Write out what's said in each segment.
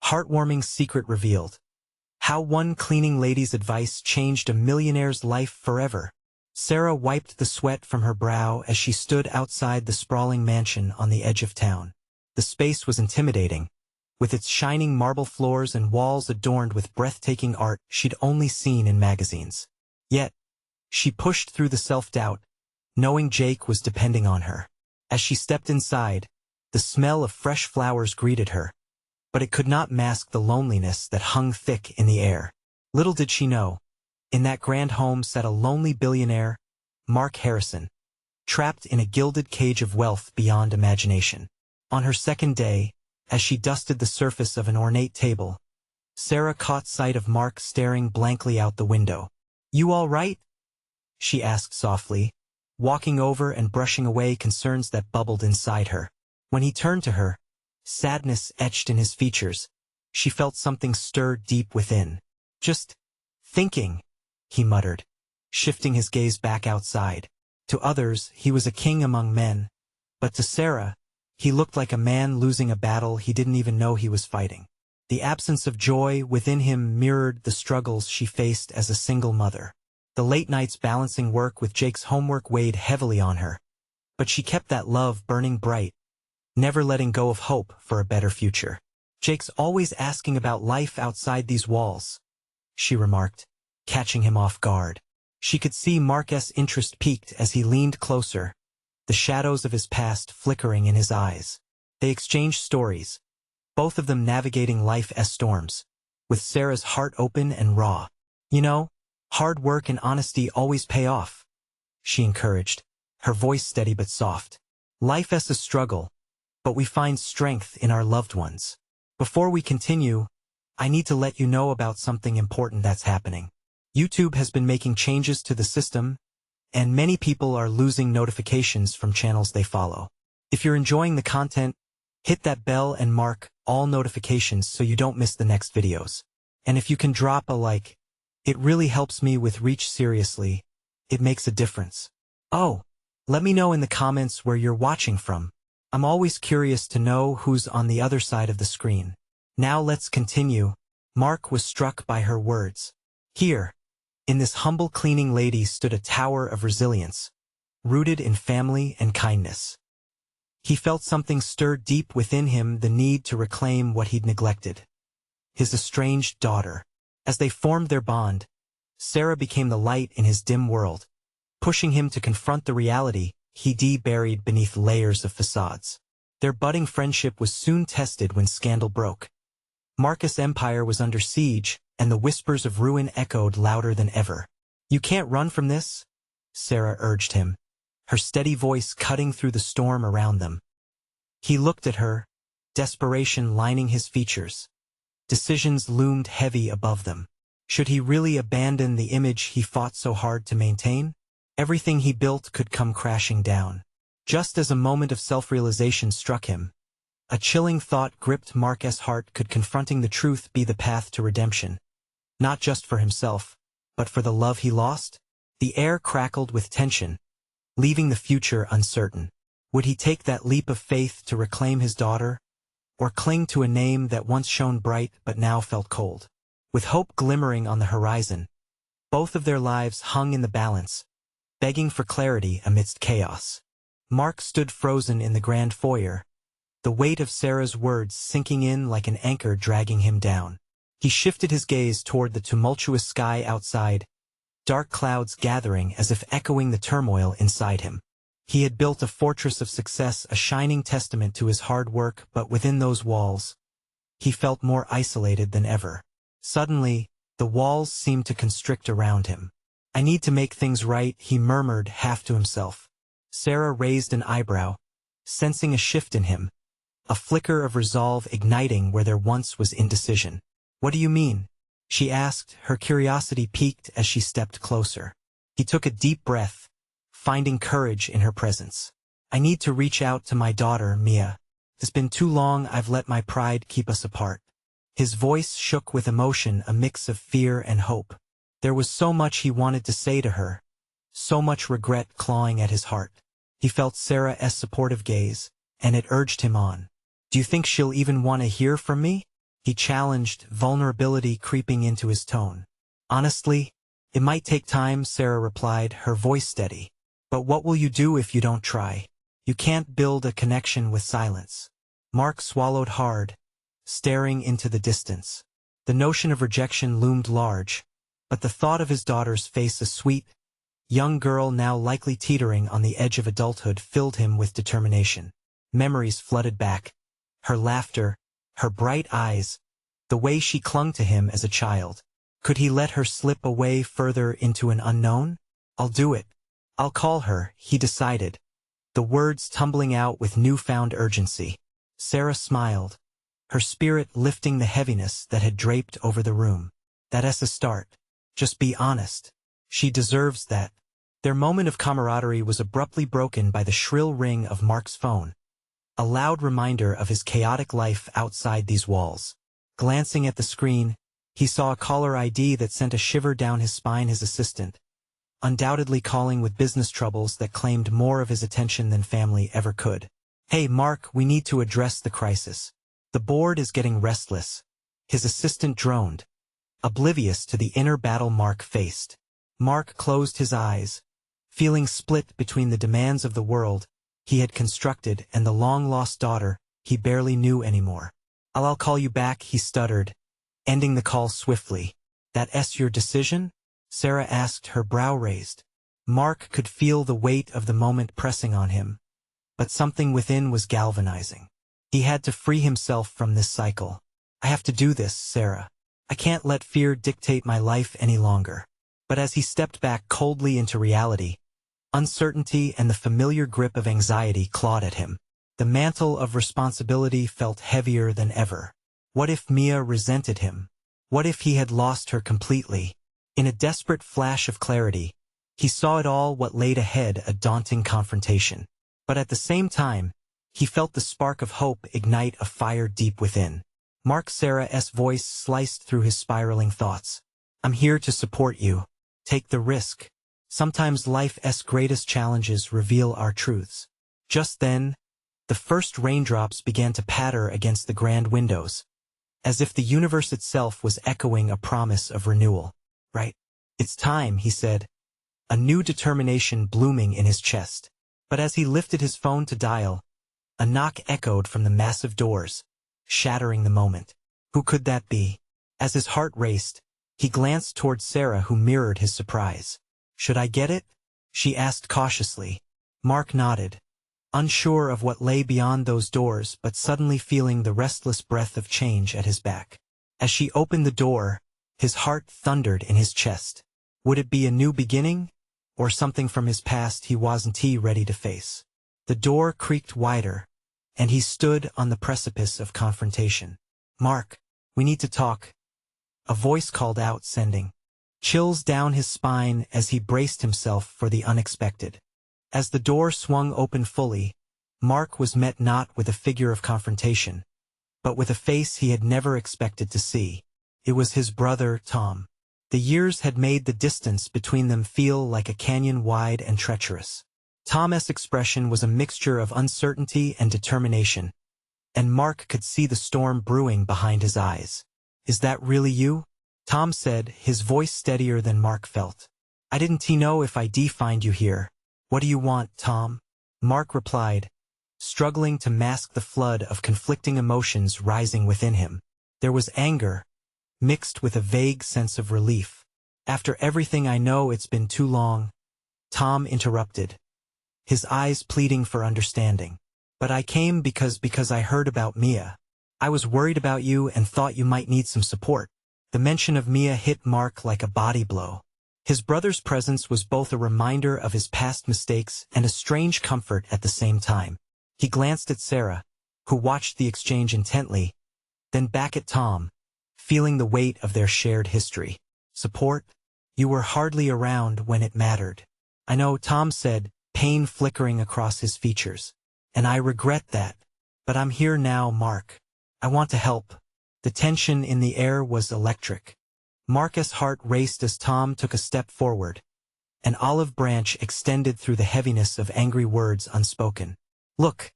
Heartwarming secret revealed. How one cleaning lady's advice changed a millionaire's life forever. Sarah wiped the sweat from her brow as she stood outside the sprawling mansion on the edge of town. The space was intimidating, with its shining marble floors and walls adorned with breathtaking art she'd only seen in magazines. Yet, she pushed through the self-doubt, knowing Jake was depending on her. As she stepped inside, the smell of fresh flowers greeted her, but it could not mask the loneliness that hung thick in the air. Little did she know, in that grand home sat a lonely billionaire, Mark Harrison, trapped in a gilded cage of wealth beyond imagination. On her second day, as she dusted the surface of an ornate table, Sarah caught sight of Mark staring blankly out the window. "You all right?" she asked softly, walking over and brushing away concerns that bubbled inside her. When he turned to her, sadness etched in his features, she felt something stir deep within. "Just thinking," he muttered, shifting his gaze back outside. To others, he was a king among men, but to Sarah, he looked like a man losing a battle he didn't even know he was fighting. The absence of joy within him mirrored the struggles she faced as a single mother. The late nights balancing work with Jake's homework weighed heavily on her, but she kept that love burning bright, never letting go of hope for a better future. "Jake's always asking about life outside these walls," she remarked, catching him off guard. She could see Mark's interest peaked as he leaned closer, the shadows of his past flickering in his eyes. They exchanged stories, both of them navigating life as storms, with Sarah's heart open and raw. "You know, hard work and honesty always pay off," she encouraged, her voice steady but soft. "Life is a struggle, but we find strength in our loved ones. Before we continue, I need to let you know about something important that's happening. YouTube has been making changes to the system, and many people are losing notifications from channels they follow. If you're enjoying the content, hit that bell and mark all notifications so you don't miss the next videos. And if you can drop a like, it really helps me with reach. Seriously, it makes a difference. Oh, let me know in the comments where you're watching from. I'm always curious to know who's on the other side of the screen. Now let's continue." Mark was struck by her words. Here, in this humble cleaning lady stood a tower of resilience, rooted in family and kindness. He felt something stir deep within him, the need to reclaim what he'd neglected. His estranged daughter. As they formed their bond, Sarah became the light in his dim world, pushing him to confront the reality he'd buried beneath layers of facades. Their budding friendship was soon tested when scandal broke. Marcus' empire was under siege, and the whispers of ruin echoed louder than ever. "You can't run from this," Sarah urged him, her steady voice cutting through the storm around them. He looked at her, desperation lining his features. Decisions loomed heavy above them. Should he really abandon the image he fought so hard to maintain? Everything he built could come crashing down. Just as a moment of self-realization struck him, a chilling thought gripped Mark's heart. Could confronting the truth be the path to redemption? Not just for himself, but for the love he lost? The air crackled with tension, leaving the future uncertain. Would he take that leap of faith to reclaim his daughter, or cling to a name that once shone bright but now felt cold? With hope glimmering on the horizon, both of their lives hung in the balance, begging for clarity amidst chaos. Mark stood frozen in the grand foyer, the weight of Sarah's words sinking in like an anchor dragging him down. He shifted his gaze toward the tumultuous sky outside, dark clouds gathering as if echoing the turmoil inside him. He had built a fortress of success, a shining testament to his hard work, but within those walls, he felt more isolated than ever. Suddenly, the walls seemed to constrict around him. "I need to make things right," he murmured half to himself. Sarah raised an eyebrow, sensing a shift in him, a flicker of resolve igniting where there once was indecision. "What do you mean?" she asked, her curiosity piqued as she stepped closer. He took a deep breath, finding courage in her presence. "I need to reach out to my daughter, Mia. It's been too long I've let my pride keep us apart." His voice shook with emotion, a mix of fear and hope. There was so much he wanted to say to her, so much regret clawing at his heart. He felt Sarah's supportive gaze, and it urged him on. "Do you think she'll even want to hear from me?" he challenged, vulnerability creeping into his tone. Honestly, it might take time, Sarah replied, her voice steady. But what will you do if you don't try? You can't build a connection with silence. Mark swallowed hard, staring into the distance. The notion of rejection loomed large, but the thought of his daughter's face, a sweet, young girl now likely teetering on the edge of adulthood, filled him with determination. Memories flooded back. Her laughter, her bright eyes, the way she clung to him as a child. Could he let her slip away further into an unknown? I'll do it. I'll call her, he decided, the words tumbling out with newfound urgency. Sarah smiled, her spirit lifting the heaviness that had draped over the room. That's a start. Just be honest. She deserves that. Their moment of camaraderie was abruptly broken by the shrill ring of Mark's phone, a loud reminder of his chaotic life outside these walls. Glancing at the screen, he saw a caller ID that sent a shiver down his spine. His assistant, undoubtedly calling with business troubles that claimed more of his attention than family ever could. Hey Mark, we need to address the crisis. The board is getting restless. His assistant droned, oblivious to the inner battle Mark faced. Mark closed his eyes, feeling split between the demands of the world he had constructed and the long-lost daughter he barely knew anymore. I'll call you back, he stuttered, ending the call swiftly. That's your decision? Sarah asked, her brow raised. Mark could feel the weight of the moment pressing on him, but something within was galvanizing. He had to free himself from this cycle. I have to do this, Sarah. I can't let fear dictate my life any longer. But as he stepped back coldly into reality, uncertainty and the familiar grip of anxiety clawed at him. The mantle of responsibility felt heavier than ever. What if Mia resented him? What if he had lost her completely? In a desperate flash of clarity, he saw it all, what laid ahead, a daunting confrontation. But at the same time, he felt the spark of hope ignite a fire deep within. Sarah's voice sliced through his spiraling thoughts. I'm here to support you. Take the risk. Sometimes life's greatest challenges reveal our truths. Just then, the first raindrops began to patter against the grand windows, as if the universe itself was echoing a promise of renewal. Right? It's time, he said, a new determination blooming in his chest. But as he lifted his phone to dial, a knock echoed from the massive doors, shattering the moment. Who could that be? As his heart raced, he glanced toward Sarah, who mirrored his surprise. Should I get it? She asked cautiously. Mark nodded, unsure of what lay beyond those doors, but suddenly feeling the restless breath of change at his back. As she opened the door, his heart thundered in his chest. Would it be a new beginning, or something from his past he wasn't ready to face? The door creaked wider, and he stood on the precipice of confrontation. Mark, we need to talk, a voice called out, sending chills down his spine as he braced himself for the unexpected. As the door swung open fully, Mark was met not with a figure of confrontation, but with a face he had never expected to see. It was his brother, Tom. The years had made the distance between them feel like a canyon wide and treacherous. Tom's expression was a mixture of uncertainty and determination, and Mark could see the storm brewing behind his eyes. Is that really you? Tom said, his voice steadier than Mark felt. I didn't know if I'd find you here. What do you want, Tom? Mark replied, struggling to mask the flood of conflicting emotions rising within him. There was anger, mixed with a vague sense of relief. After everything I know, it's been too long. Tom interrupted, his eyes pleading for understanding. But I came because I heard about Mia. I was worried about you and thought you might need some support. The mention of Mia hit Mark like a body blow. His brother's presence was both a reminder of his past mistakes and a strange comfort at the same time. He glanced at Sarah, who watched the exchange intently, then back at Tom, feeling the weight of their shared history. Support? You were hardly around when it mattered. I know, Tom said, pain flickering across his features. And I regret that. But I'm here now, Mark. I want to help. The tension in the air was electric. Mark's heart raced as Tom took a step forward. An olive branch extended through the heaviness of angry words unspoken. Look,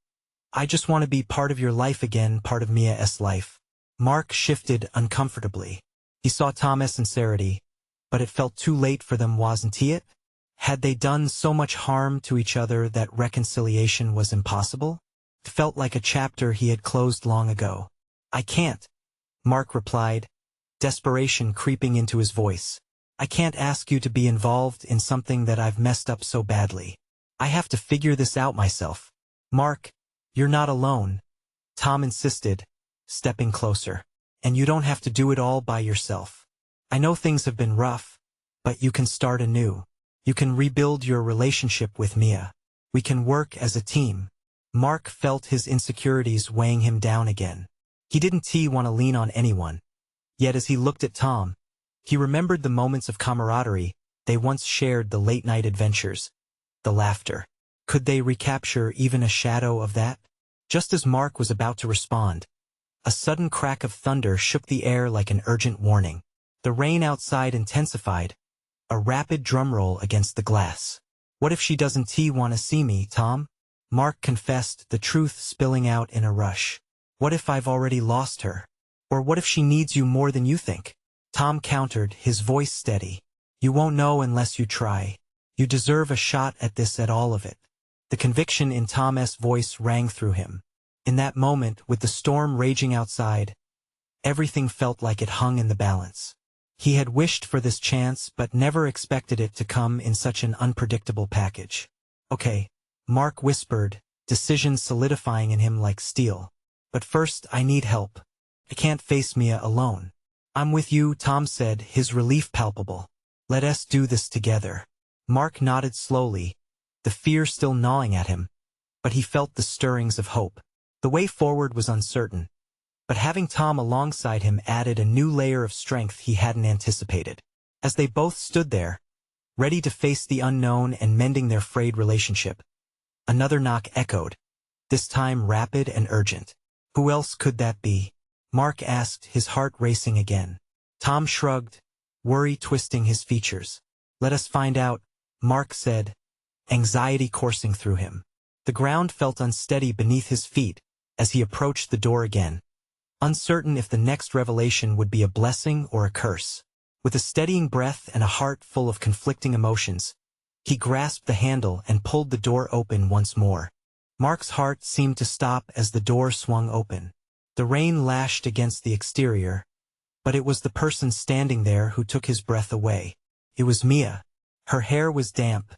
I just want to be part of your life again, part of Mia's life. Mark shifted uncomfortably. He saw Tom's sincerity, but it felt too late for them, wasn't it? Had they done so much harm to each other that reconciliation was impossible? It felt like a chapter he had closed long ago. I can't, Mark replied, desperation creeping into his voice. I can't ask you to be involved in something that I've messed up so badly. I have to figure this out myself. Mark, you're not alone, Tom insisted, stepping closer. And you don't have to do it all by yourself. I know things have been rough, but you can start anew. You can rebuild your relationship with Mia. We can work as a team. Mark felt his insecurities weighing him down again. He didn't want to lean on anyone. Yet as he looked at Tom, he remembered the moments of camaraderie they once shared, the late-night adventures, the laughter. Could they recapture even a shadow of that? Just as Mark was about to respond, a sudden crack of thunder shook the air like an urgent warning. The rain outside intensified, a rapid drumroll against the glass. What if she doesn't want to see me, Tom? Mark confessed, the truth spilling out in a rush. What if I've already lost her? Or what if she needs you more than you think? Tom countered, his voice steady. You won't know unless you try. You deserve a shot at this, at all of it. The conviction in Tom's voice rang through him. In that moment, with the storm raging outside, everything felt like it hung in the balance. He had wished for this chance but never expected it to come in such an unpredictable package. Okay, Mark whispered, decision solidifying in him like steel. But first, I need help. I can't face Mia alone. I'm with you, Tom said, his relief palpable. Let us do this together. Mark nodded slowly, the fear still gnawing at him, but he felt the stirrings of hope. The way forward was uncertain, but having Tom alongside him added a new layer of strength he hadn't anticipated. As they both stood there, ready to face the unknown and mending their frayed relationship, another knock echoed, this time rapid and urgent. Who else could that be? Mark asked, his heart racing again. Tom shrugged, worry twisting his features. Let us find out, Mark said, anxiety coursing through him. The ground felt unsteady beneath his feet as he approached the door again, uncertain if the next revelation would be a blessing or a curse. With a steadying breath and a heart full of conflicting emotions, he grasped the handle and pulled the door open once more. Mark's heart seemed to stop as the door swung open. The rain lashed against the exterior, but it was the person standing there who took his breath away. It was Mia. Her hair was damp,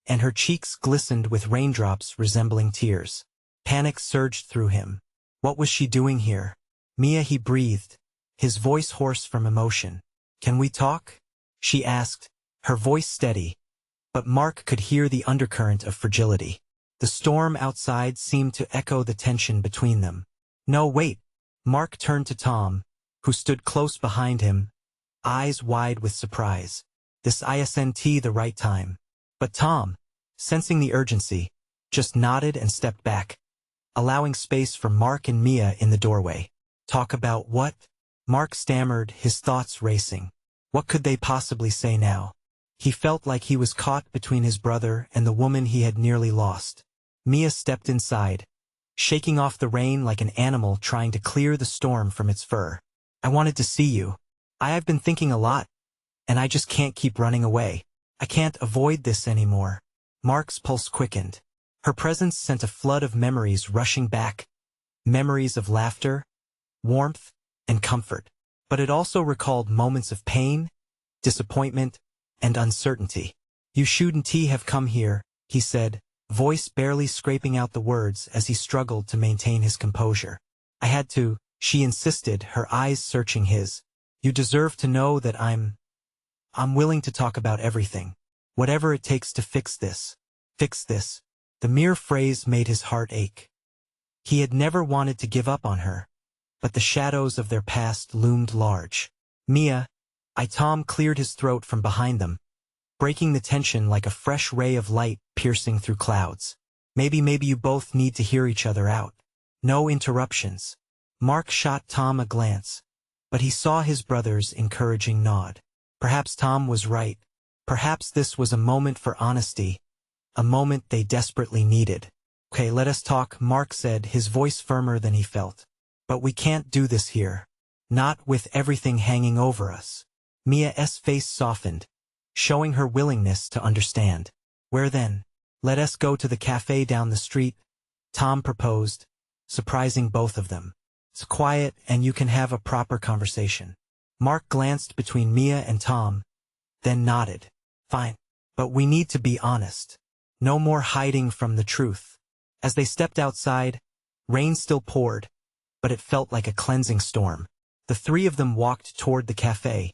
and her cheeks glistened with raindrops resembling tears. Panic surged through him. What was she doing here? Mia, he breathed, his voice hoarse from emotion. Can we talk? She asked, her voice steady, but Mark could hear the undercurrent of fragility. The storm outside seemed to echo the tension between them. No, wait. Mark turned to Tom, who stood close behind him, eyes wide with surprise. This isn't the right time. But Tom, sensing the urgency, just nodded and stepped back, allowing space for Mark and Mia in the doorway. Talk about what? Mark stammered, his thoughts racing. What could they possibly say now? He felt like he was caught between his brother and the woman he had nearly lost. Mia stepped inside, shaking off the rain like an animal trying to clear the storm from its fur. I wanted to see you. I've been thinking a lot, and I just can't keep running away. I can't avoid this anymore. Mark's pulse quickened. Her presence sent a flood of memories rushing back. Memories of laughter, warmth, and comfort. But it also recalled moments of pain, disappointment, and uncertainty. You shouldn't have come here, he said, voice barely scraping out the words as he struggled to maintain his composure. I had to, she insisted, her eyes searching his. You deserve to know that I'm willing to talk about everything. Whatever it takes to fix this. Fix this. The mere phrase made his heart ache. He had never wanted to give up on her, but the shadows of their past loomed large. Mia, Tom cleared his throat from behind them, breaking the tension like a fresh ray of light piercing through clouds. Maybe you both need to hear each other out. No interruptions. Mark shot Tom a glance, but he saw his brother's encouraging nod. Perhaps Tom was right. Perhaps this was a moment for honesty, a moment they desperately needed. Okay, let us talk, Mark said, his voice firmer than he felt. But we can't do this here. Not with everything hanging over us. Mia's face softened, showing her willingness to understand. Where then? Let us go to the cafe down the street, Tom proposed, surprising both of them. It's quiet and you can have a proper conversation. Mark glanced between Mia and Tom, then nodded. Fine. But we need to be honest. No more hiding from the truth. As they stepped outside, rain still poured, but it felt like a cleansing storm. The three of them walked toward the cafe,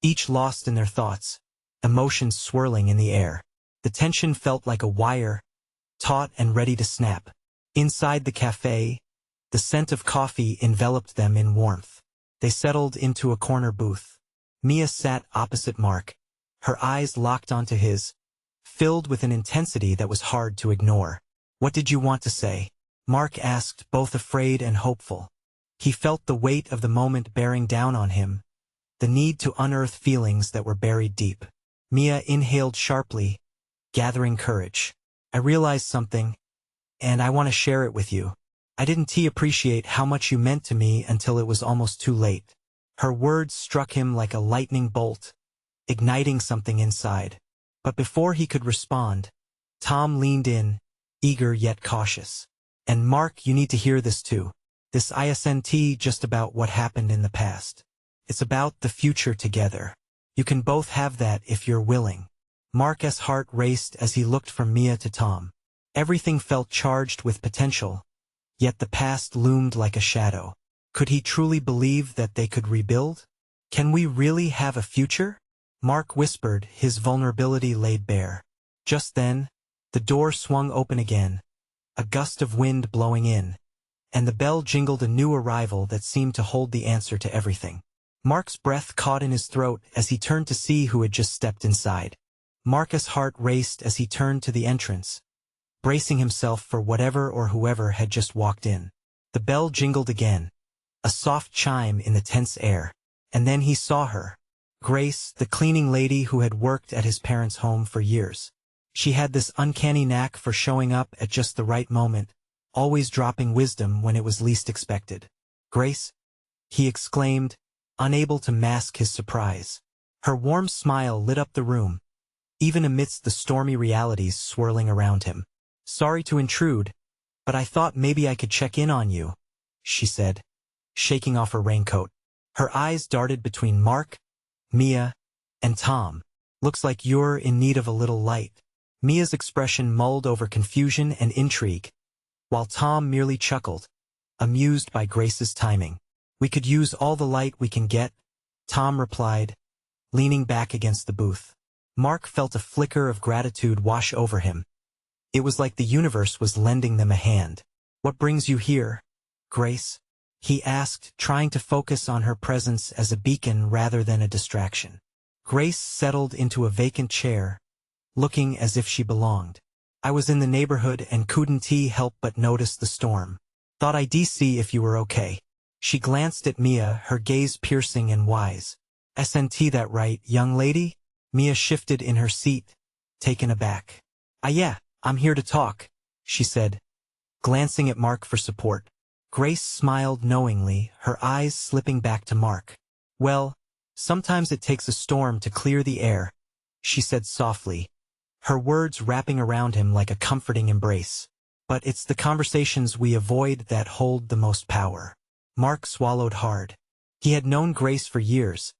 each lost in their thoughts, emotions swirling in the air. The tension felt like a wire, taut and ready to snap. Inside the cafe, the scent of coffee enveloped them in warmth. They settled into a corner booth. Mia sat opposite Mark, her eyes locked onto his, filled with an intensity that was hard to ignore. What did you want to say? Mark asked, both afraid and hopeful. He felt the weight of the moment bearing down on him, the need to unearth feelings that were buried deep. Mia inhaled sharply, gathering courage. I realized something, and I want to share it with you. I didn't appreciate how much you meant to me until it was almost too late. Her words struck him like a lightning bolt, igniting something inside. But before he could respond, Tom leaned in, eager yet cautious. And Mark, you need to hear this too. This isn't just about what happened in the past. It's about the future together. You can both have that if you're willing. Mark's heart raced as he looked from Mia to Tom. Everything felt charged with potential, yet the past loomed like a shadow. Could he truly believe that they could rebuild? Can we really have a future? Mark whispered, his vulnerability laid bare. Just then, the door swung open again, a gust of wind blowing in, and the bell jingled a new arrival that seemed to hold the answer to everything. Mark's breath caught in his throat as he turned to see who had just stepped inside. Mark's heart raced as he turned to the entrance, bracing himself for whatever or whoever had just walked in. The bell jingled again, a soft chime in the tense air, and then he saw her. Grace, the cleaning lady who had worked at his parents' home for years. She had this uncanny knack for showing up at just the right moment, always dropping wisdom when it was least expected. Grace? He exclaimed, unable to mask his surprise. Her warm smile lit up the room, even amidst the stormy realities swirling around him. Sorry to intrude, but I thought maybe I could check in on you, she said, shaking off her raincoat. Her eyes darted between Mark, Mia, and Tom. Looks like you're in need of a little light. Mia's expression mulled over confusion and intrigue, while Tom merely chuckled, amused by Grace's timing. We could use all the light we can get, Tom replied, leaning back against the booth. Mark felt a flicker of gratitude wash over him. It was like the universe was lending them a hand. What brings you here, Grace? He asked, trying to focus on her presence as a beacon rather than a distraction. Grace settled into a vacant chair, looking as if she belonged. I was in the neighborhood and couldn't help but notice the storm. Thought I'd see if you were okay. She glanced at Mia, her gaze piercing and wise. Isn't that right, young lady? Mia shifted in her seat, taken aback. Yeah, I'm here to talk, she said, glancing at Mark for support. Grace smiled knowingly, her eyes slipping back to Mark. Well, sometimes it takes a storm to clear the air, she said softly, her words wrapping around him like a comforting embrace. But it's the conversations we avoid that hold the most power. Mark swallowed hard. He had known Grace for years,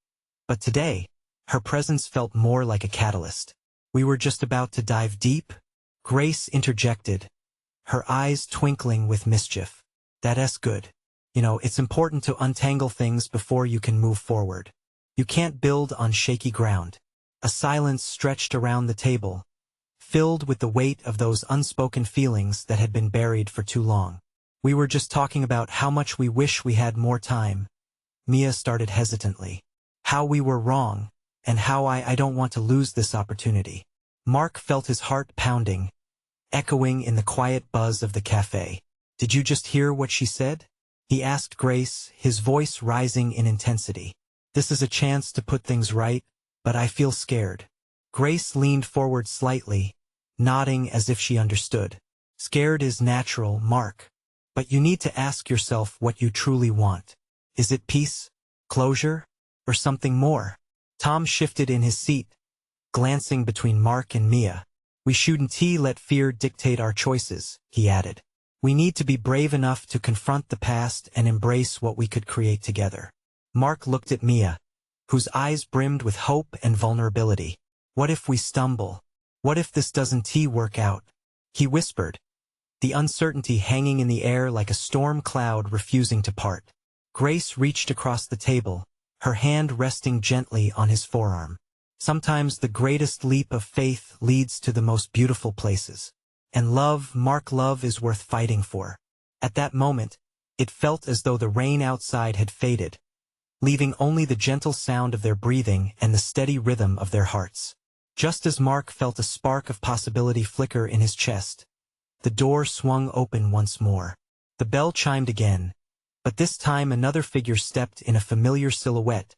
but today, her presence felt more like a catalyst. We were just about to dive deep, Grace interjected, her eyes twinkling with mischief. That's good. It's important to untangle things before you can move forward. You can't build on shaky ground. A silence stretched around the table, filled with the weight of those unspoken feelings that had been buried for too long. We were just talking about how much we wish we had more time. Mia started hesitantly. How we were wrong, and how I don't want to lose this opportunity. Mark felt his heart pounding, echoing in the quiet buzz of the cafe. Did you just hear what she said? He asked Grace, his voice rising in intensity. This is a chance to put things right, but I feel scared. Grace leaned forward slightly, nodding as if she understood. Scared is natural, Mark. But you need to ask yourself what you truly want. Is it peace? Closure? Or something more? Tom shifted in his seat, glancing between Mark and Mia. We shouldn't let fear dictate our choices, he added. We need to be brave enough to confront the past and embrace what we could create together. Mark looked at Mia, whose eyes brimmed with hope and vulnerability. What if we stumble? What if this doesn't work out? He whispered, the uncertainty hanging in the air like a storm cloud refusing to part. Grace reached across the table, her hand resting gently on his forearm. Sometimes the greatest leap of faith leads to the most beautiful places. And love, Mark, love is worth fighting for. At that moment, it felt as though the rain outside had faded, leaving only the gentle sound of their breathing and the steady rhythm of their hearts. Just as Mark felt a spark of possibility flicker in his chest, the door swung open once more. The bell chimed again, but this time another figure stepped in a familiar silhouette,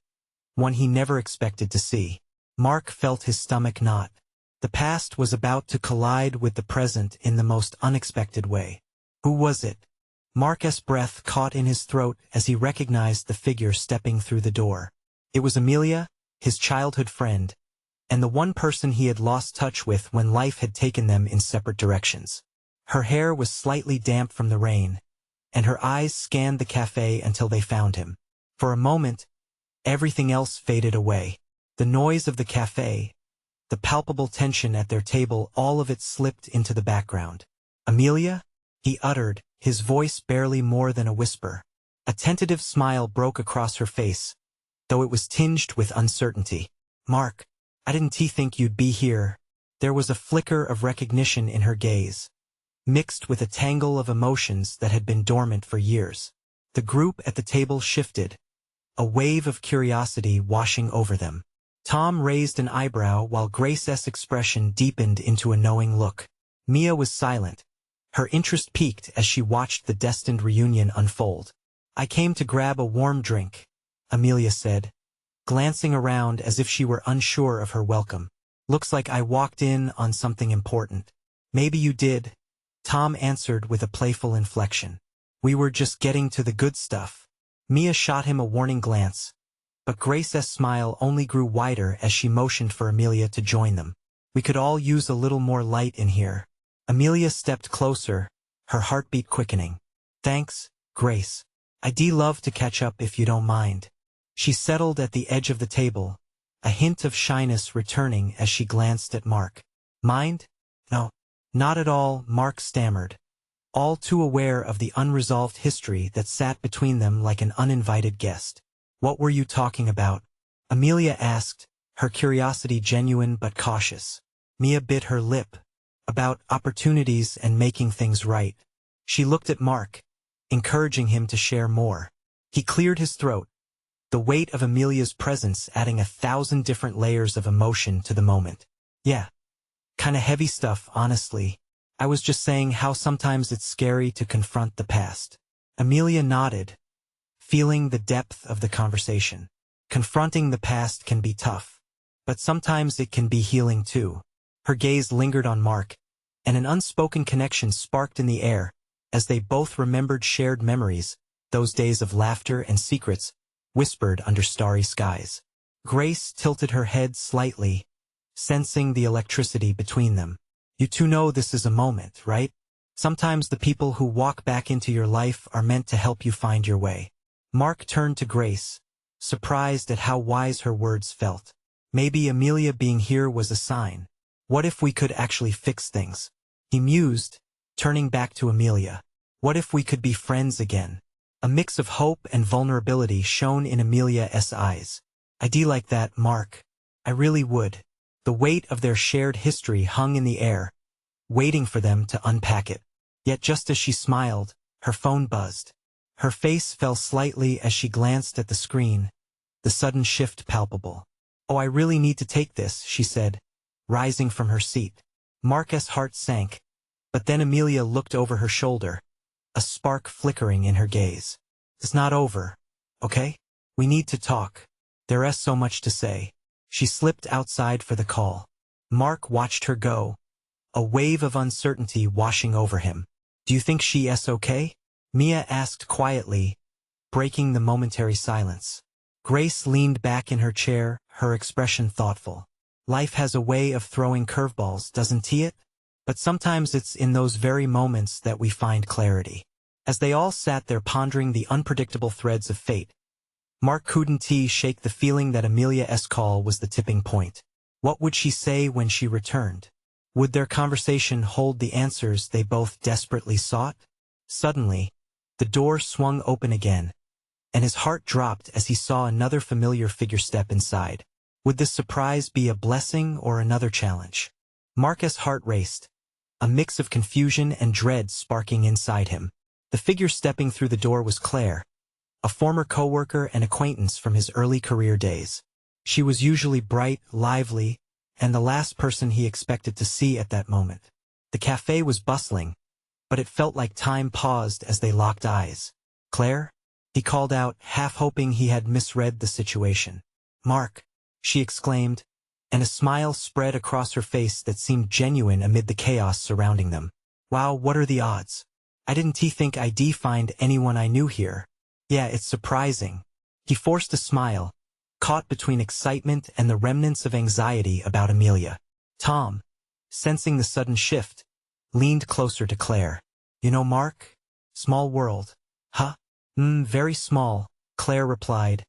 one he never expected to see. Mark felt his stomach knot. The past was about to collide with the present in the most unexpected way. Who was it? Mark's breath caught in his throat as he recognized the figure stepping through the door. It was Amelia, his childhood friend, and the one person he had lost touch with when life had taken them in separate directions. Her hair was slightly damp from the rain, and her eyes scanned the cafe until they found him. For a moment, everything else faded away. The noise of the cafe, the palpable tension at their table, all of it slipped into the background. Amelia? He uttered, his voice barely more than a whisper. A tentative smile broke across her face, though it was tinged with uncertainty. Mark, I didn't think you'd be here. There was a flicker of recognition in her gaze, mixed with a tangle of emotions that had been dormant for years. The group at the table shifted, a wave of curiosity washing over them. Tom raised an eyebrow while Grace's expression deepened into a knowing look. Mia was silent, her interest piqued as she watched the destined reunion unfold. I came to grab a warm drink, Amelia said, glancing around as if she were unsure of her welcome. Looks like I walked in on something important. Maybe you did, Tom answered with a playful inflection. We were just getting to the good stuff. Mia shot him a warning glance, but Grace's smile only grew wider as she motioned for Amelia to join them. We could all use a little more light in here. Amelia stepped closer, her heartbeat quickening. Thanks, Grace. I'd love to catch up if you don't mind. She settled at the edge of the table, a hint of shyness returning as she glanced at Mark. Mind? No, not at all, Mark stammered, all too aware of the unresolved history that sat between them like an uninvited guest. What were you talking about? Amelia asked, her curiosity genuine but cautious. Mia bit her lip. About opportunities and making things right. She looked at Mark, encouraging him to share more. He cleared his throat, the weight of Amelia's presence adding 1,000 different layers of emotion to the moment. Yeah. Kinda heavy stuff, honestly. I was just saying how sometimes it's scary to confront the past. Amelia nodded, feeling the depth of the conversation. Confronting the past can be tough, but sometimes it can be healing too. Her gaze lingered on Mark, and an unspoken connection sparked in the air as they both remembered shared memories, those days of laughter and secrets, whispered under starry skies. Grace tilted her head slightly, sensing the electricity between them. You two know this is a moment, right? Sometimes the people who walk back into your life are meant to help you find your way. Mark turned to Grace, surprised at how wise her words felt. Maybe Amelia being here was a sign. What if we could actually fix things? He mused, turning back to Amelia. What if we could be friends again? A mix of hope and vulnerability shone in Amelia's eyes. I'd like that, Mark. I really would. The weight of their shared history hung in the air, waiting for them to unpack it. Yet just as she smiled, her phone buzzed. Her face fell slightly as she glanced at the screen, the sudden shift palpable. Oh, I really need to take this, she said, rising from her seat. Mark's heart sank, but then Amelia looked over her shoulder, a spark flickering in her gaze. It's not over, okay? We need to talk. There's so much to say. She slipped outside for the call. Mark watched her go, a wave of uncertainty washing over him. Do you think she's okay? Mia asked quietly, breaking the momentary silence. Grace leaned back in her chair, her expression thoughtful. Life has a way of throwing curveballs, doesn't it? But sometimes it's in those very moments that we find clarity. As they all sat there pondering the unpredictable threads of fate, Mark couldn't shake the feeling that Millionaire's call was the tipping point. What would she say when she returned? Would their conversation hold the answers they both desperately sought? Suddenly, the door swung open again, and his heart dropped as he saw another familiar figure step inside. Would this surprise be a blessing or another challenge? Mark's heart raced, a mix of confusion and dread sparking inside him. The figure stepping through the door was Claire, a former coworker and acquaintance from his early career days. She was usually bright, lively, and the last person he expected to see at that moment. The cafe was bustling, but it felt like time paused as they locked eyes. "Claire?" he called out, half hoping he had misread the situation. "Mark," she exclaimed, and a smile spread across her face that seemed genuine amid the chaos surrounding them. "Wow, what are the odds? I didn't think I'd find anyone I knew here. Yeah, it's surprising." He forced a smile, caught between excitement and the remnants of anxiety about Amelia. Tom, sensing the sudden shift, leaned closer to Claire. "You know Mark? Small world, huh?" Very small," Claire replied,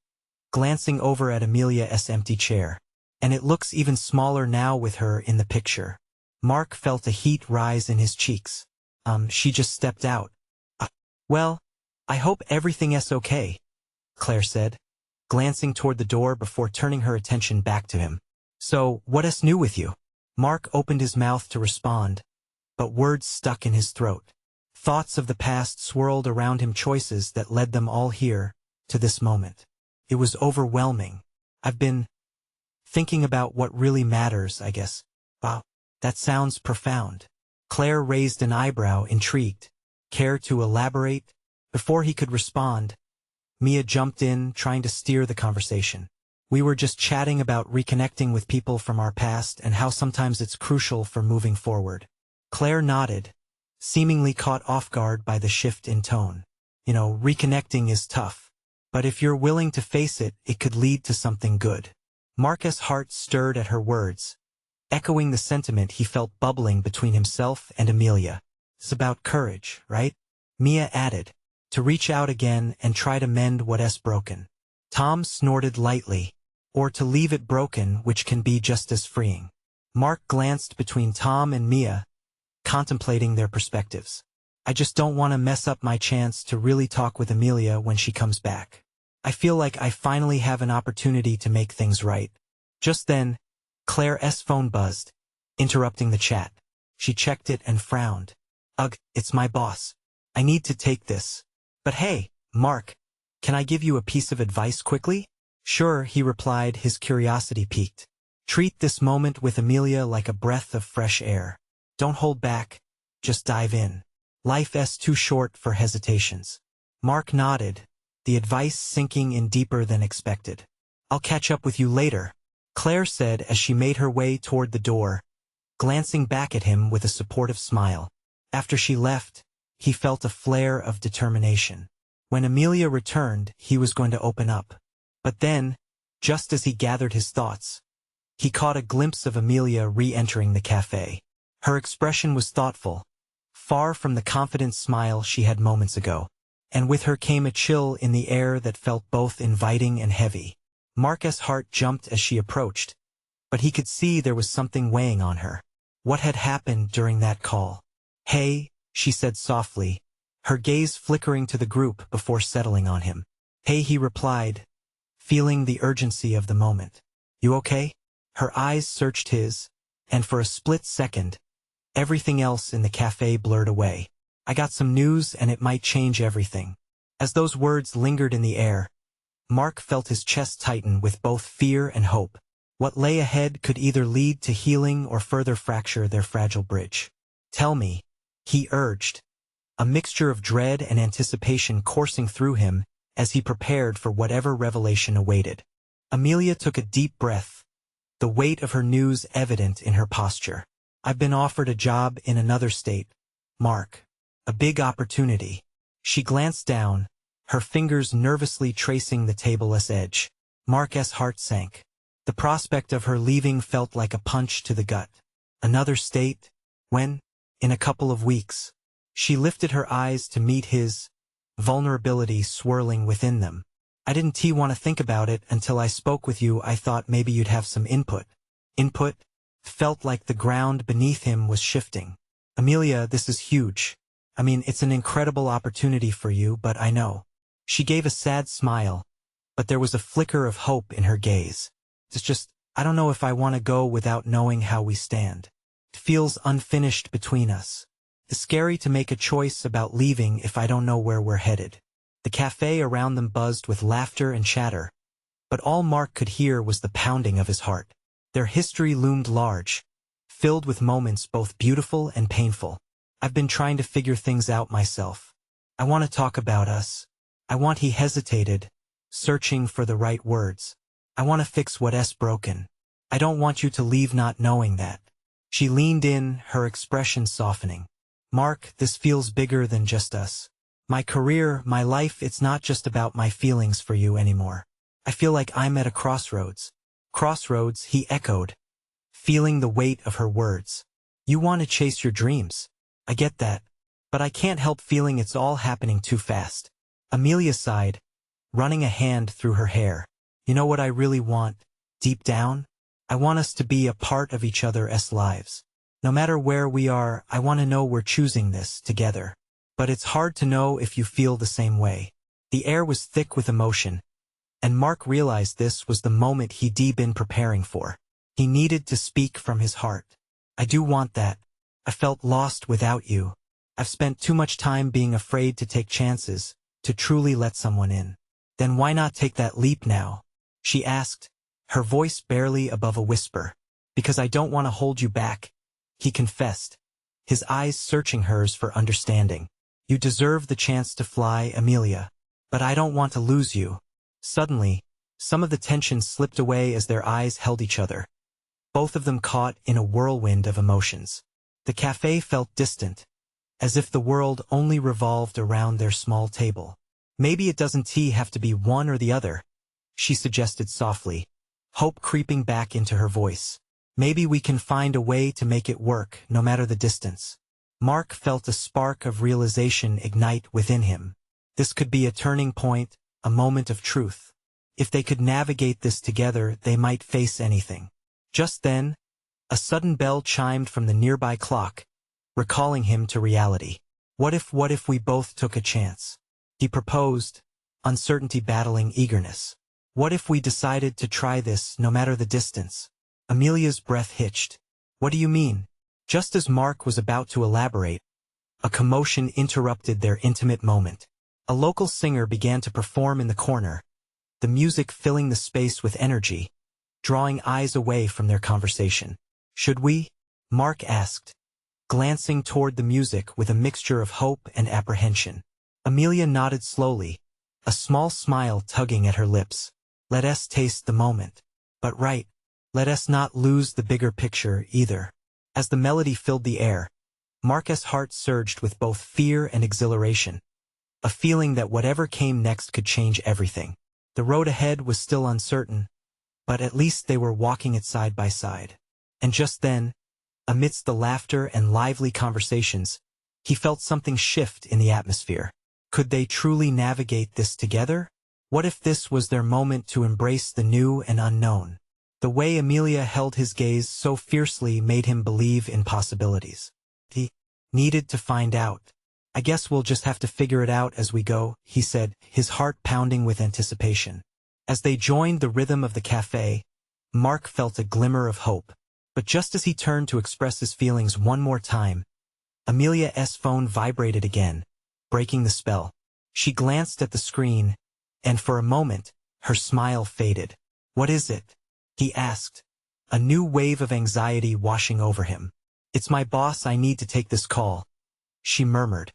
glancing over at Amelia's empty chair. "And it looks even smaller now with her in the picture." Mark felt a heat rise in his cheeks. She just stepped out." Well, I hope everything's okay," Claire said, glancing toward the door before turning her attention back to him. "So, what's new with you?" Mark opened his mouth to respond, but words stuck in his throat. Thoughts of the past swirled around him, choices that led them all here, to this moment. It was overwhelming. "I've been thinking about what really matters, I guess." "Wow, that sounds profound." Claire raised an eyebrow, intrigued. "Care to elaborate?" Before he could respond, Mia jumped in, trying to steer the conversation. "We were just chatting about reconnecting with people from our past and how sometimes it's crucial for moving forward." Claire nodded, seemingly caught off guard by the shift in tone. "You know, reconnecting is tough. But if you're willing to face it, it could lead to something good." Mark's heart stirred at her words, echoing the sentiment he felt bubbling between himself and Amelia. "It's about courage, right?" Mia added, "To reach out again and try to mend what's broken." Tom snorted lightly, "Or to leave it broken, which can be just as freeing." Mark glanced between Tom and Mia, contemplating their perspectives. "I just don't want to mess up my chance to really talk with Amelia when she comes back. I feel like I finally have an opportunity to make things right." Just then, Claire's phone buzzed, interrupting the chat. She checked it and frowned. "Ugh, it's my boss. I need to take this. But hey, Mark, can I give you a piece of advice quickly?" "Sure," he replied, his curiosity piqued. "Treat this moment with Amelia like a breath of fresh air. Don't hold back, just dive in. Life's too short for hesitations." Mark nodded, the advice sinking in deeper than expected. "I'll catch up with you later," Claire said as she made her way toward the door, glancing back at him with a supportive smile. After she left, he felt a flare of determination. When Amelia returned, he was going to open up. But then, just as he gathered his thoughts, he caught a glimpse of Amelia re-entering the cafe. Her expression was thoughtful, far from the confident smile she had moments ago, and with her came a chill in the air that felt both inviting and heavy. Mark's heart jumped as she approached, but he could see there was something weighing on her. What had happened during that call? "Hey," she said softly, her gaze flickering to the group before settling on him. "Hey," he replied, feeling the urgency of the moment. "You okay?" Her eyes searched his, and for a split second, everything else in the cafe blurred away. "I got some news and it might change everything." As those words lingered in the air, Mark felt his chest tighten with both fear and hope. What lay ahead could either lead to healing or further fracture their fragile bridge. "Tell me," he urged, a mixture of dread and anticipation coursing through him as he prepared for whatever revelation awaited. Amelia took a deep breath, the weight of her news evident in her posture. "I've been offered a job in another state, Mark. A big opportunity." She glanced down, her fingers nervously tracing the table's edge. Mark's heart sank. The prospect of her leaving felt like a punch to the gut. Another state? When? In a couple of weeks. She lifted her eyes to meet his, vulnerability swirling within them. I didn't want to think about it until I spoke with you. I thought maybe you'd have some input. Input? Felt like the ground beneath him was shifting. Amelia, this is huge. I mean, it's an incredible opportunity for you, but I know. She gave a sad smile, but there was a flicker of hope in her gaze. It's just, I don't know if I want to go without knowing how we stand. It feels unfinished between us. It's scary to make a choice about leaving if I don't know where we're headed. The cafe around them buzzed with laughter and chatter, but all Mark could hear was the pounding of his heart. Their history loomed large, filled with moments both beautiful and painful. I've been trying to figure things out myself. I want to talk about us. He hesitated, searching for the right words. I want to fix what's broken. I don't want you to leave not knowing that. She leaned in, her expression softening. Mark, this feels bigger than just us. My career, my life, it's not just about my feelings for you anymore. I feel like I'm at a crossroads. Crossroads, he echoed, feeling the weight of her words. You want to chase your dreams. I get that. But I can't help feeling it's all happening too fast. Amelia sighed, running a hand through her hair. You know what I really want, deep down? I want us to be a part of each other's lives. No matter where we are, I want to know we're choosing this together. But it's hard to know if you feel the same way. The air was thick with emotion, and Mark realized this was the moment he'd been preparing for. He needed to speak from his heart. I do want that. I felt lost without you. I've spent too much time being afraid to take chances, to truly let someone in. Then why not take that leap now? She asked, her voice barely above a whisper. Because I don't want to hold you back, he confessed, his eyes searching hers for understanding. You deserve the chance to fly, Amelia. But I don't want to lose you. Suddenly, some of the tension slipped away as their eyes held each other, both of them caught in a whirlwind of emotions. The cafe felt distant, as if the world only revolved around their small table. Maybe it doesn't have to be one or the other, she suggested softly, hope creeping back into her voice. Maybe we can find a way to make it work, no matter the distance. Mark felt a spark of realization ignite within him. This could be a turning point, a moment of truth. If they could navigate this together, they might face anything. Just then, a sudden bell chimed from the nearby clock, recalling him to reality. What if we both took a chance? He proposed, uncertainty battling eagerness. What if we decided to try this no matter the distance? Amelia's breath hitched. What do you mean? Just as Mark was about to elaborate, a commotion interrupted their intimate moment. A local singer began to perform in the corner, the music filling the space with energy, drawing eyes away from their conversation. Should we? Mark asked, glancing toward the music with a mixture of hope and apprehension. Amelia nodded slowly, a small smile tugging at her lips. Let us taste the moment. But right, let us not lose the bigger picture either. As the melody filled the air, Mark's heart surged with both fear and exhilaration, a feeling that whatever came next could change everything. The road ahead was still uncertain, but at least they were walking it side by side. And just then, amidst the laughter and lively conversations, he felt something shift in the atmosphere. Could they truly navigate this together? What if this was their moment to embrace the new and unknown? The way Amelia held his gaze so fiercely made him believe in possibilities. He needed to find out. I guess we'll just have to figure it out as we go, he said, his heart pounding with anticipation. As they joined the rhythm of the cafe, Mark felt a glimmer of hope. But just as he turned to express his feelings one more time, Amelia's phone vibrated again, breaking the spell. She glanced at the screen, and for a moment, her smile faded. What is it? He asked, a new wave of anxiety washing over him. It's my boss, I need to take this call, she murmured,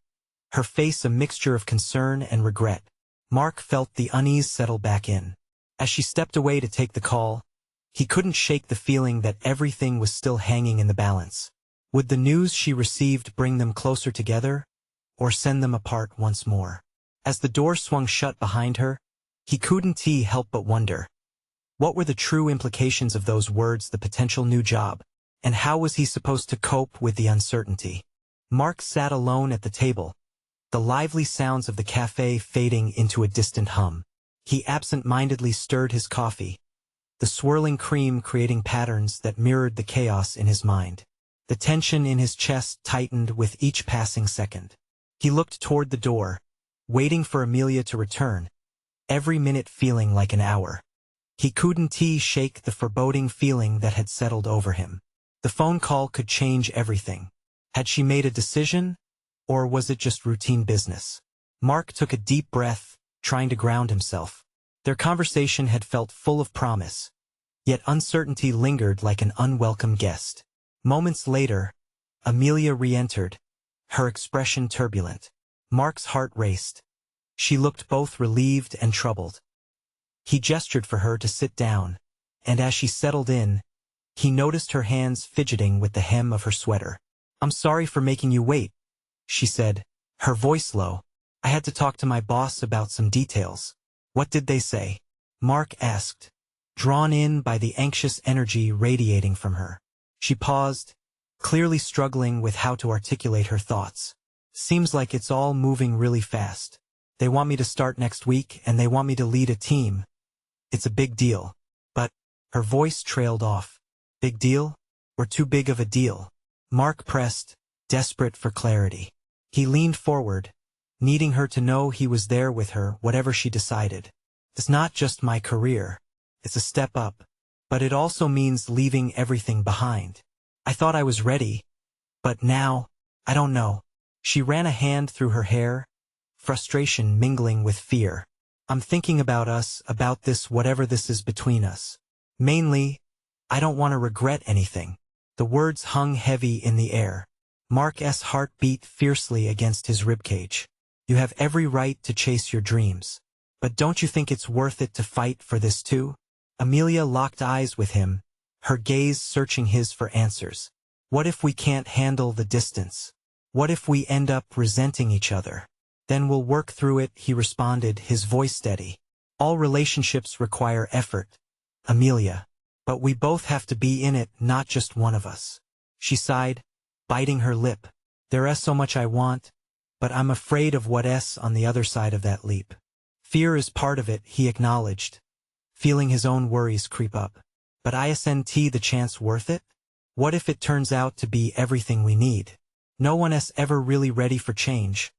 her face a mixture of concern and regret. Mark felt the unease settle back in. As she stepped away to take the call, he couldn't shake the feeling that everything was still hanging in the balance. Would the news she received bring them closer together, or send them apart once more? As the door swung shut behind her, he couldn't help but wonder, What were the true implications of those words, the potential new job? And how was he supposed to cope with the uncertainty? Mark sat alone at the table, the lively sounds of the cafe fading into a distant hum. He absent-mindedly stirred his coffee, the swirling cream creating patterns that mirrored the chaos in his mind. The tension in his chest tightened with each passing second. He looked toward the door, waiting for Amelia to return, every minute feeling like an hour. He couldn't shake the foreboding feeling that had settled over him. The phone call could change everything. Had she made a decision, or was it just routine business? Mark took a deep breath, trying to ground himself. Their conversation had felt full of promise, yet uncertainty lingered like an unwelcome guest. Moments later, Amelia re-entered, her expression turbulent. Mark's heart raced. She looked both relieved and troubled. He gestured for her to sit down, and as she settled in, he noticed her hands fidgeting with the hem of her sweater. "I'm sorry for making you wait," she said, her voice low. "I had to talk to my boss about some details." "What did they say?" Mark asked, drawn in by the anxious energy radiating from her. She paused, clearly struggling with how to articulate her thoughts. "Seems like it's all moving really fast. They want me to start next week, and they want me to lead a team. It's a big deal." But her voice trailed off. "Big deal? Or too big of a deal?" Mark pressed, desperate for clarity. He leaned forward, needing her to know he was there with her whatever she decided. "It's not just my career. It's a step up. But it also means leaving everything behind. I thought I was ready. But now, I don't know." She ran a hand through her hair, frustration mingling with fear. "I'm thinking about us, about this, whatever this is between us. Mainly, I don't want to regret anything." The words hung heavy in the air. Mark's heart beat fiercely against his ribcage. "You have every right to chase your dreams. But don't you think it's worth it to fight for this too?" Amelia locked eyes with him, her gaze searching his for answers. "What if we can't handle the distance? What if we end up resenting each other?" "Then we'll work through it," he responded, his voice steady. "All relationships require effort, Amelia. But we both have to be in it, not just one of us." She sighed, biting her lip. "There's so much I want, but I'm afraid of what's on the other side of that leap." "Fear is part of it," he acknowledged, feeling his own worries creep up. "But isn't the chance worth it? What if it turns out to be everything we need?" "No one's ever really ready for change,"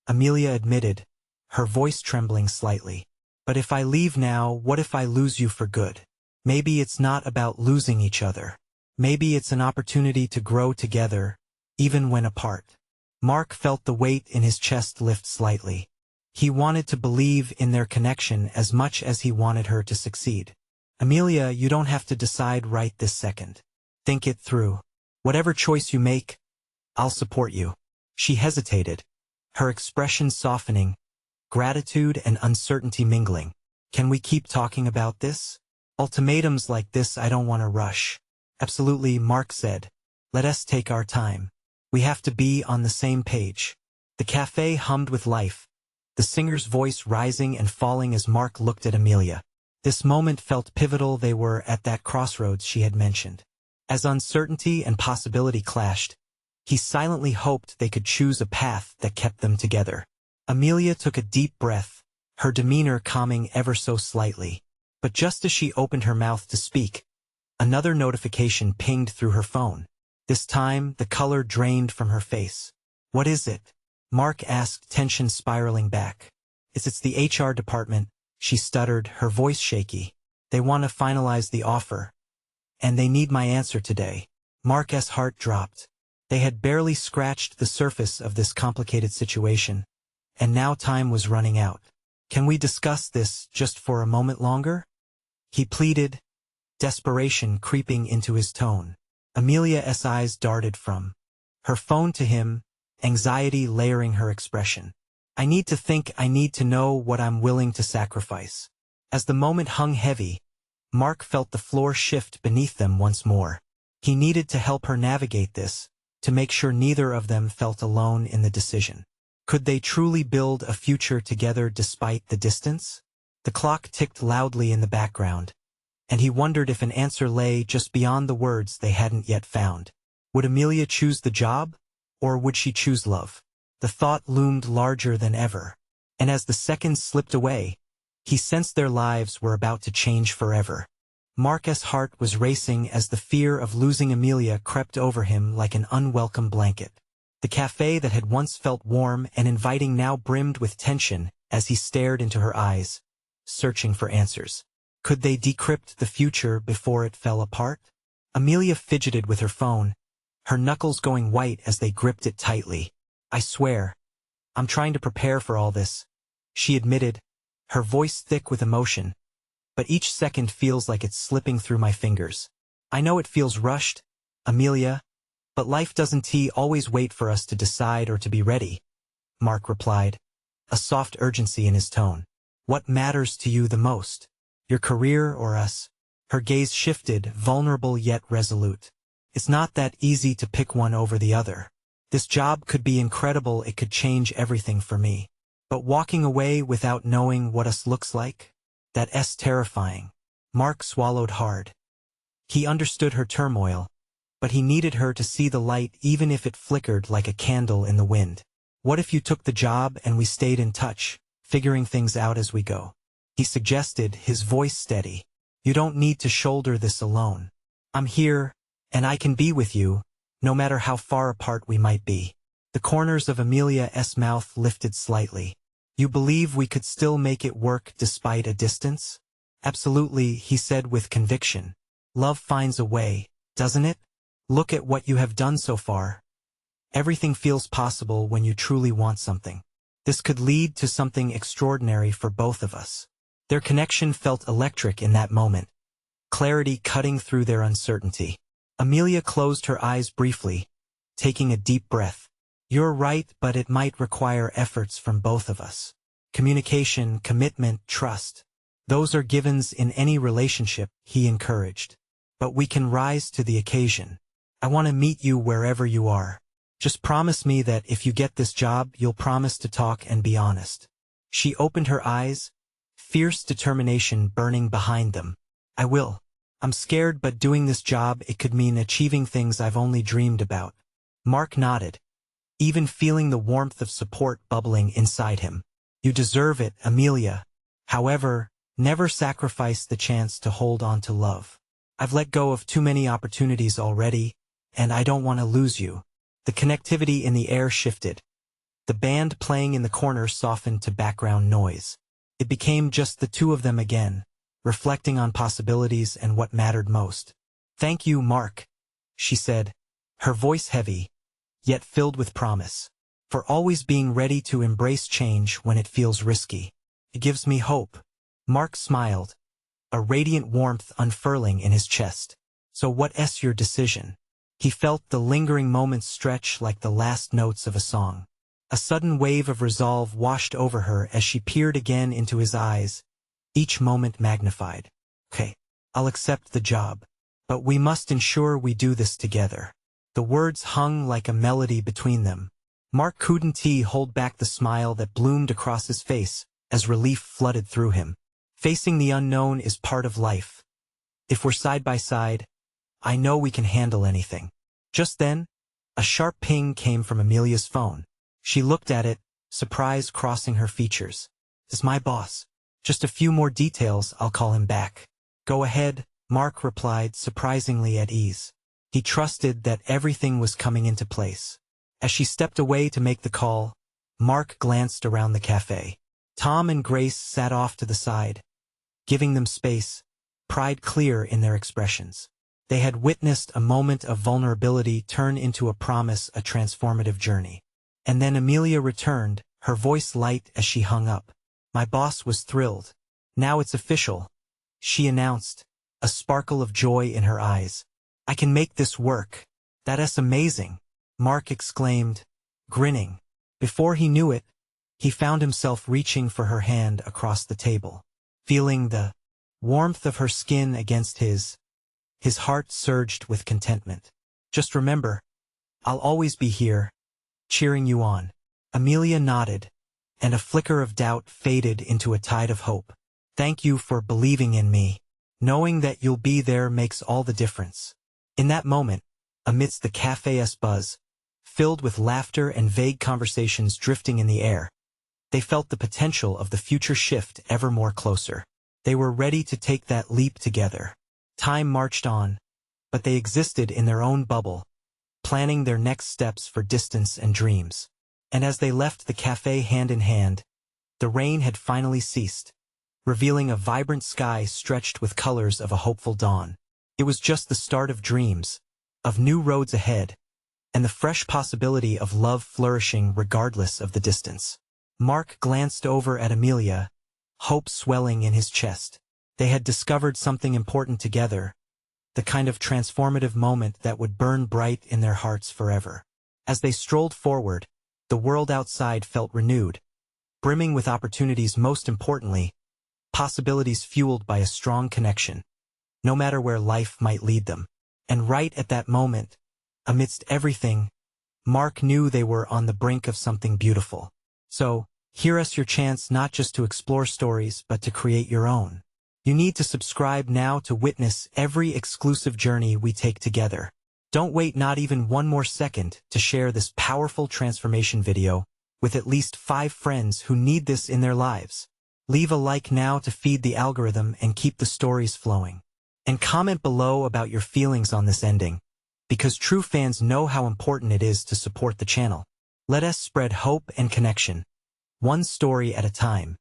Amelia admitted, her voice trembling slightly. "But if I leave now, what if I lose you for good? Maybe it's not about losing each other. Maybe it's an opportunity to grow together, even when apart." Mark felt the weight in his chest lift slightly. He wanted to believe in their connection as much as he wanted her to succeed. "Amelia, you don't have to decide right this second. Think it through. Whatever choice you make, I'll support you." She hesitated, her expression softening, gratitude and uncertainty mingling. "Can we keep talking about this? Ultimatums like this I don't want to rush." "Absolutely," Mark said. "Let us take our time. We have to be on the same page." The cafe hummed with life, the singer's voice rising and falling as Mark looked at Amelia. This moment felt pivotal. They were at that crossroads she had mentioned. As uncertainty and possibility clashed, he silently hoped they could choose a path that kept them together. Amelia took a deep breath, her demeanor calming ever so slightly. But just as she opened her mouth to speak, another notification pinged through her phone. This time, the color drained from her face. "What is it?" Mark asked, tension spiraling back. It's the HR department," she stuttered, her voice shaky. "They want to finalize the offer, and they need my answer today." Mark's heart dropped. They had barely scratched the surface of this complicated situation, and now time was running out. "Can we discuss this just for a moment longer?" he pleaded, desperation creeping into his tone. Amelia's eyes darted from her phone to him, anxiety layering her expression. "I need to think, I need to know what I'm willing to sacrifice." As the moment hung heavy, Mark felt the floor shift beneath them once more. He needed to help her navigate this, to make sure neither of them felt alone in the decision. Could they truly build a future together despite the distance? The clock ticked loudly in the background, and he wondered if an answer lay just beyond the words they hadn't yet found. Would Amelia choose the job, or would she choose love? The thought loomed larger than ever, and as the seconds slipped away, he sensed their lives were about to change forever. Mark's heart was racing as the fear of losing Amelia crept over him like an unwelcome blanket. The cafe that had once felt warm and inviting now brimmed with tension as he stared into her eyes, searching for answers. Could they decrypt the future before it fell apart? Amelia fidgeted with her phone, her knuckles going white as they gripped it tightly. "I swear, I'm trying to prepare for all this," she admitted, her voice thick with emotion. "But each second feels like it's slipping through my fingers. I know it feels rushed, Amelia, but life doesn't always wait for us to decide or to be ready," Mark replied, a soft urgency in his tone. "What matters to you the most? Your career or us?" Her gaze shifted, vulnerable yet resolute. "It's not that easy to pick one over the other. This job could be incredible, it could change everything for me. But walking away without knowing what us looks like? That's terrifying." Mark swallowed hard. He understood her turmoil, but he needed her to see the light even if it flickered like a candle in the wind. "What if you took the job and we stayed in touch, figuring things out as we go?" he suggested, his voice steady. "You don't need to shoulder this alone. I'm here, and I can be with you, no matter how far apart we might be." The corners of Amelia's mouth lifted slightly. "You believe we could still make it work despite a distance?" "Absolutely," he said with conviction. "Love finds a way, doesn't it? Look at what you have done so far. Everything feels possible when you truly want something. This could lead to something extraordinary for both of us." Their connection felt electric in that moment, clarity cutting through their uncertainty. Amelia closed her eyes briefly, taking a deep breath. "You're right, but it might require efforts from both of us. Communication, commitment, trust. Those are givens in any relationship," he encouraged. "But we can rise to the occasion. I want to meet you wherever you are. Just promise me that if you get this job, you'll promise to talk and be honest." She opened her eyes, fierce determination burning behind them. "I will. I'm scared, but doing this job, it could mean achieving things I've only dreamed about." Mark nodded, even feeling the warmth of support bubbling inside him. "You deserve it, Amelia. However, never sacrifice the chance to hold on to love. I've let go of too many opportunities already, and I don't want to lose you." The connectivity in the air shifted. The band playing in the corner softened to background noise. It became just the two of them again, reflecting on possibilities and what mattered most. "Thank you, Mark," she said, her voice heavy, yet filled with promise, "for always being ready to embrace change when it feels risky. It gives me hope." Mark smiled, a radiant warmth unfurling in his chest. "So what's your decision?" He felt the lingering moments stretch like the last notes of a song. A sudden wave of resolve washed over her as she peered again into his eyes, each moment magnified. "Okay, I'll accept the job. But we must ensure we do this together." The words hung like a melody between them. Mark couldn't hold back the smile that bloomed across his face as relief flooded through him. Facing the unknown is part of life. If we're side by side, I know we can handle anything. Just then, a sharp ping came from Amelia's phone. She looked at it, surprise crossing her features. "It's my boss. Just a few more details, I'll call him back." "Go ahead," Mark replied, surprisingly at ease. He trusted that everything was coming into place. As she stepped away to make the call, Mark glanced around the cafe. Tom and Grace sat off to the side, giving them space, pride clear in their expressions. They had witnessed a moment of vulnerability turn into a promise, a transformative journey. And then Amelia returned, her voice light as she hung up. "My boss was thrilled. Now it's official," she announced, a sparkle of joy in her eyes. "I can make this work." "That's amazing," Mark exclaimed, grinning. Before he knew it, he found himself reaching for her hand across the table. Feeling the warmth of her skin against his heart surged with contentment. "Just remember, I'll always be here, cheering you on." Amelia nodded, and a flicker of doubt faded into a tide of hope. "Thank you for believing in me." Knowing that you'll be there makes all the difference. In that moment, amidst the cafe's buzz, filled with laughter and vague conversations drifting in the air, they felt the potential of the future shift ever more closer. They were ready to take that leap together. Time marched on, but they existed in their own bubble, planning their next steps for distance and dreams. And as they left the cafe hand in hand, the rain had finally ceased, revealing a vibrant sky stretched with colors of a hopeful dawn. It was just the start of dreams, of new roads ahead, and the fresh possibility of love flourishing regardless of the distance. Mark glanced over at Amelia, hope swelling in his chest. They had discovered something important together, the kind of transformative moment that would burn bright in their hearts forever. As they strolled forward, the world outside felt renewed, brimming with opportunities, most importantly, possibilities fueled by a strong connection, no matter where life might lead them. And right at that moment, amidst everything, Mark knew they were on the brink of something beautiful. So, here's your chance not just to explore stories but to create your own. You need to subscribe now to witness every exclusive journey we take together. Don't wait not even one more second to share this powerful transformation video with at least 5 friends who need this in their lives. Leave a like now to feed the algorithm and keep the stories flowing. And comment below about your feelings on this ending, because true fans know how important it is to support the channel. Let us spread hope and connection, one story at a time.